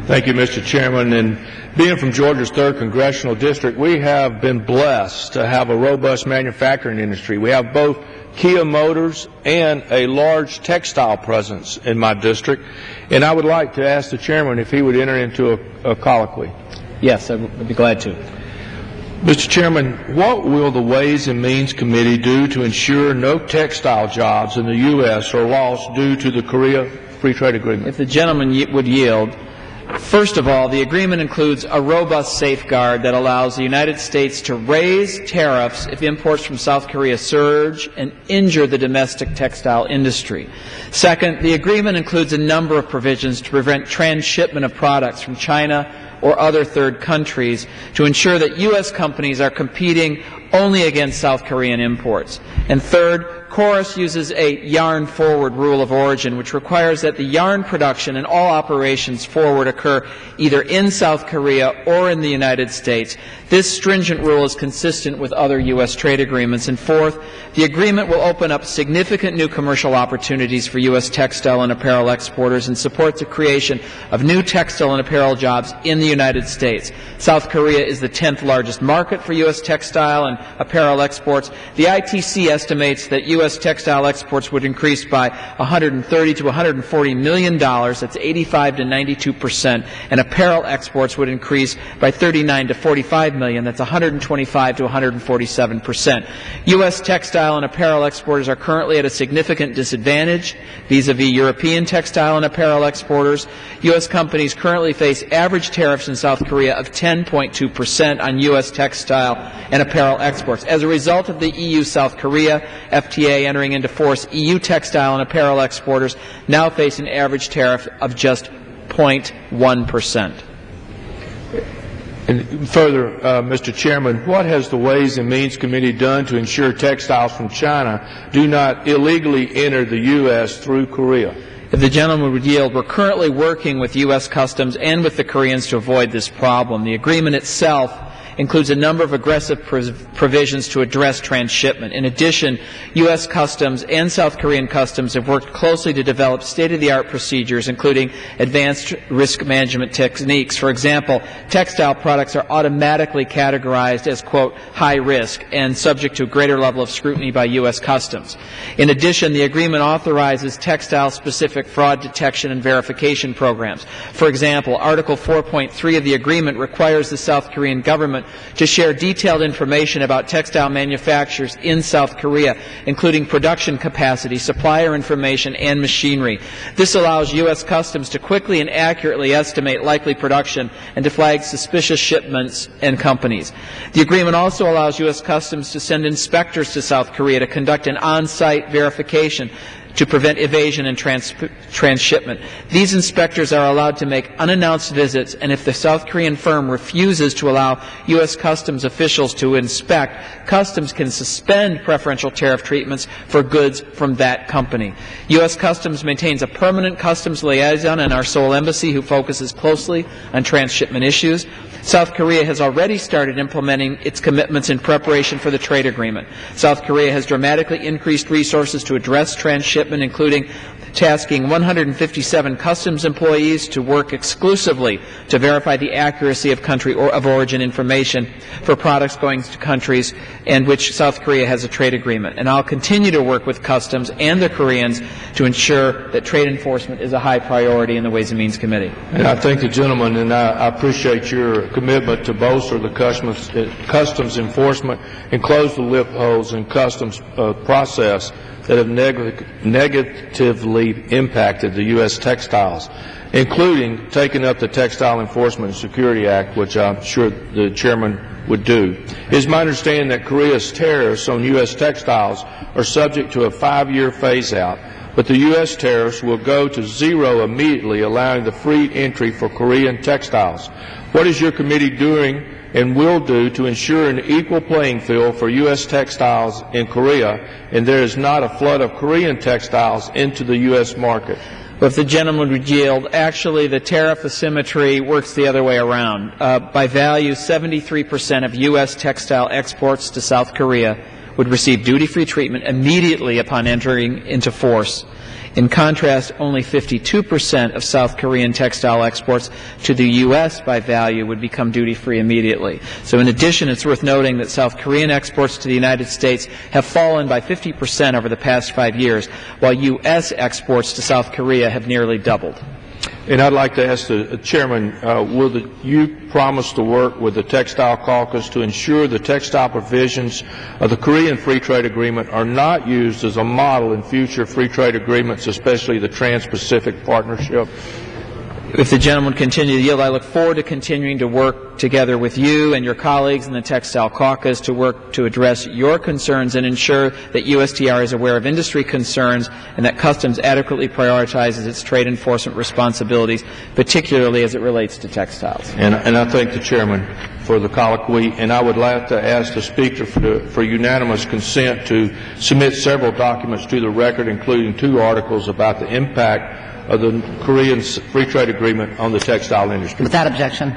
Thank you, Mr. Chairman. And being from Georgia's 3rd Congressional District, we have been blessed to have a robust manufacturing industry. We have both Kia Motors and a large textile presence in my district. And I would like to ask the Chairman if he would enter into a colloquy. Yes, I would be glad to. Mr. Chairman, what will the Ways and Means Committee do to ensure no textile jobs in the U.S. are lost due to the Korea Free Trade Agreement? If the gentleman would yield. First of all, the agreement includes a robust safeguard that allows the United States to raise tariffs if imports from South Korea surge and injure the domestic textile industry. Second, the agreement includes a number of provisions to prevent transshipment of products from China or other third countries to ensure that U.S. companies are competing only against South Korean imports. And third, KORUS uses a yarn-forward rule of origin, which requires that the yarn production and all operations forward occur either in South Korea or in the United States. This stringent rule is consistent with other U.S. trade agreements. And fourth, the agreement will open up significant new commercial opportunities for U.S. textile and apparel exporters and support the creation of new textile and apparel jobs in the United States. South Korea is the 10th largest market for U.S. textile and apparel exports. The ITC estimates that U.S. textile exports would increase by $130 to $140 million. That's 85 to 92%. And apparel exports would increase by $39 to $45 million. That's 125 to 147%. U.S. textile and apparel exporters are currently at a significant disadvantage vis-a-vis European textile and apparel exporters. U.S. companies currently face average tariffs in South Korea of 10.2% on U.S. textile and apparel exports. As a result of the EU-South Korea FTA entering into force, EU textile and apparel exporters now face an average tariff of just 0.1%. And further, Mr. Chairman, what has the Ways and Means Committee done to ensure textiles from China do not illegally enter the U.S. through Korea? If the gentleman would yield, we're currently working with U.S. Customs and with the Koreans to avoid this problem. The agreement itself includes a number of aggressive provisions to address transshipment. In addition, U.S. Customs and South Korean Customs have worked closely to develop state-of-the-art procedures, including advanced risk management techniques. For example, textile products are automatically categorized as, quote, high risk and subject to a greater level of scrutiny by U.S. Customs. In addition, the agreement authorizes textile-specific fraud detection and verification programs. For example, Article 4.3 of the agreement requires the South Korean government to share detailed information about textile manufacturers in South Korea, including production capacity, supplier information, and machinery. This allows U.S. Customs to quickly and accurately estimate likely production and to flag suspicious shipments and companies. The agreement also allows U.S. Customs to send inspectors to South Korea to conduct an on-site verification to prevent evasion and transshipment. These inspectors are allowed to make unannounced visits, and if the South Korean firm refuses to allow U.S. Customs officials to inspect, Customs can suspend preferential tariff treatments for goods from that company. U.S. Customs maintains a permanent customs liaison in our Seoul embassy who focuses closely on transshipment issues. South Korea has already started implementing its commitments in preparation for the trade agreement. South Korea has dramatically increased resources to address transshipment, including tasking 157 customs employees to work exclusively to verify the accuracy of country of origin information for products going to countries in which South Korea has a trade agreement. And I'll continue to work with Customs and the Koreans to ensure that trade enforcement is a high priority in the Ways and Means Committee. And I thank the gentleman, and I appreciate your commitment to bolster the customs enforcement and close the loopholes in customs process that have negatively impacted the U.S. textiles, including taking up the Textile Enforcement and Security Act, which I'm sure the chairman would do. It is my understanding that Korea's tariffs on U.S. textiles are subject to a 5-year phase-out, but the U.S. tariffs will go to zero immediately, allowing the free entry for Korean textiles. What is your committee doing and will do to ensure an equal playing field for U.S. textiles in Korea, and there is not a flood of Korean textiles into the U.S. market? Well, if the gentleman would yield, actually the tariff asymmetry works the other way around. By value, 73% of U.S. textile exports to South Korea would receive duty-free treatment immediately upon entering into force. In contrast, only 52% of South Korean textile exports to the U.S. by value would become duty-free immediately. So in addition, it's worth noting that South Korean exports to the United States have fallen by 50% over the past 5 years, while U.S. exports to South Korea have nearly doubled. And I'd like to ask the Chairman, will you promise to work with the Textile Caucus to ensure the textile provisions of the Korean Free Trade Agreement are not used as a model in future free trade agreements, especially the Trans-Pacific Partnership? If the gentleman continue to yield, I look forward to continuing to work together with you and your colleagues in the Textile Caucus to work to address your concerns and ensure that USTR is aware of industry concerns and that Customs adequately prioritizes its trade enforcement responsibilities, particularly as it relates to textiles. And I thank the Chairman for the colloquy, and I would like to ask the Speaker for unanimous consent to submit several documents to the record, including 2 articles about the impact of the Korean Free Trade Agreement on the textile industry. Without objection.